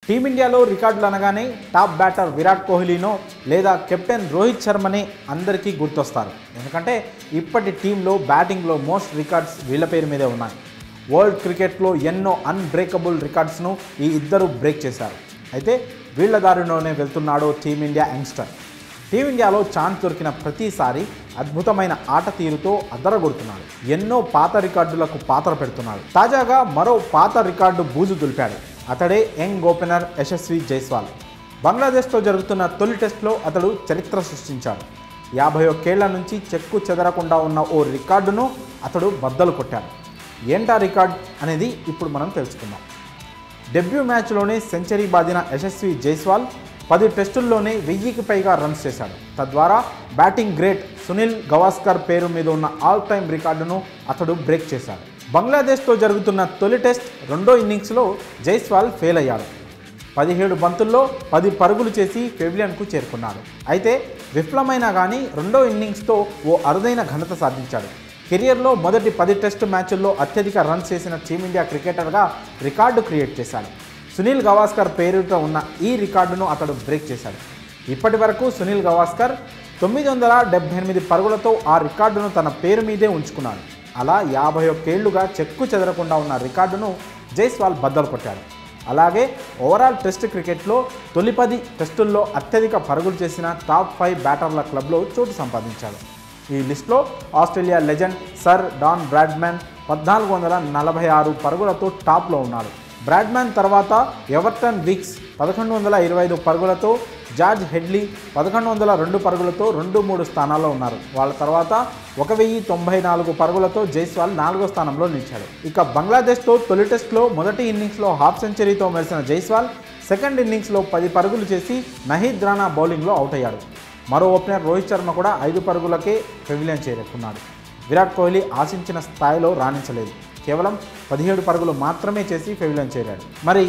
టీమిండియాలో రికార్డులు అనగానే top batter Virat కోహ్లీనో లేదా కెప్టెన్ రోహిత్ శర్మనే అందరికీ గుర్తొస్తారు. ఎందుకంటే ఇప్పటి టీంలో బ్యాటింగ్లో మోస్ట్ రికార్డ్స్ వీళ్ళ పేరు మీదే ఉన్నాయి. వరల్డ్ క్రికెట్లో ఎన్నో అన్బ్రేకబుల్ రికార్డ్స్ను ఈ ఇద్దరు బ్రేక్ చేశారు. అయితే వీళ్ళ దారిలోనే వెళ్తున్నాడో టీమిండియా యంగ్స్టర్. టీమిండియాలో ఛాన్స్ దొరికిన ప్రతిసారి అద్భుతమైన ఆట తీరుతో అదరగొడుతున్నాడు. ఎన్నో పాత రికార్డులకు పాత్ర పెడుతున్నాడు. తాజాగా మరో పాత రికార్డు బూజు దులిపాడు. అతడే యంగ్ ఓపెనర్ యశస్వి జైస్వాల్. బంగ్లాదేశ్తో జరుగుతున్న తొలి టెస్ట్లో అతడు చరిత్ర సృష్టించాడు. 51 ఏళ్ల నుంచి చెక్కు చెదరకుండా ఉన్న ఓ రికార్డును అతడు బద్దలు కొట్టాడు. ఏంటా రికార్డ్ అనేది ఇప్పుడు మనం తెలుసుకుందాం. డెబ్యూ మ్యాచ్లోనే సెంచరీ బాదిన యశస్వి జైస్వాల్ 10 టెస్టుల్లోనే 1000కి పైగా రన్స్ చేశాడు. తద్వారా బ్యాటింగ్ గ్రేట్ సునీల్ గవాస్కర్ పేరు మీద ఉన్న ఆల్ టైమ్ రికార్డును అతడు బ్రేక్ చేశాడు. బంగ్లాదేశ్తో జరుగుతున్న తొలి టెస్ట్ రెండో ఇన్నింగ్స్లో జైస్వాల్ ఫెయిల్ అయ్యాడు. 17 బంతుల్లో 10 పరుగులు చేసి పెవిలియన్కు చేరుకున్నాడు. అయితే విఫలమైనా కానీ రెండో ఇన్నింగ్స్తో ఓ అరుదైన ఘనత సాధించాడు. కెరియర్లో మొదటి 10 టెస్టు మ్యాచ్ల్లో అత్యధిక రన్స్ చేసిన టీమిండియా క్రికెటర్గా రికార్డు క్రియేట్ చేశాడు. సునీల్ గవాస్కర్ పేరుతో ఉన్న ఈ రికార్డును అతడు బ్రేక్ చేశాడు. ఇప్పటి వరకు సునీల్ గవాస్కర్ 978 పరుగులతో ఆ రికార్డును తన పేరు మీదే ఉంచుకున్నాడు. అలా 51 ఏళ్లుగా చెక్కు చెదరకుండా ఉన్న రికార్డును జైస్వాల్ బద్దలు కొట్టాడు. అలాగే ఓవరాల్ టెస్ట్ క్రికెట్లో తొలి 10 టెస్టుల్లో అత్యధిక పరుగులు చేసిన టాప్ 5 బ్యాటర్ల క్లబ్లో చోటు సంపాదించాడు. ఈ లిస్టులో Australia legend sir Don Bradman 1446 పరుగులతో టాప్లో ఉన్నాడు. బ్రాడ్మ్యాన్ తర్వాత ఎవర్టన్ విక్స్ 1125 పరుగులతో, జార్జ్ హెడ్లీ 1102 పరుగులతో 2-3 స్థానాల్లో ఉన్నారు. వాళ్ళ తర్వాత 1094 పరుగులతో జైస్వాల్ 4వ స్థానంలో నిలిచాడు. ఇక బంగ్లాదేశ్తో తొలి టెస్ట్లో మొదటి ఇన్నింగ్స్లో హాఫ్ సెంచరీతో మెరిసిన జైస్వాల్ సెకండ్ ఇన్నింగ్స్లో 10 పరుగులు చేసి నహీద్ రాణా బౌలింగ్లో అవుట్ అయ్యాడు. మరో ఓపెనర్ రోహిత్ శర్మ కూడా 5 పరుగులకే పెవిలియన్ చేరుకున్నాడు. విరాట్ కోహ్లీ ఆశించిన స్థాయిలో రాణించలేదు. కేవలం 17 పరుగులు మాత్రమే చేసి పెవిలియన్ చేరాడు. మరి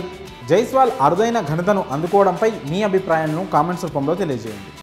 జైస్వాల్ అరుదైన ఘనతను అందుకోవడంపై మీ అభిప్రాయాలను కామెంట్స్ రూపంలో తెలియజేయండి.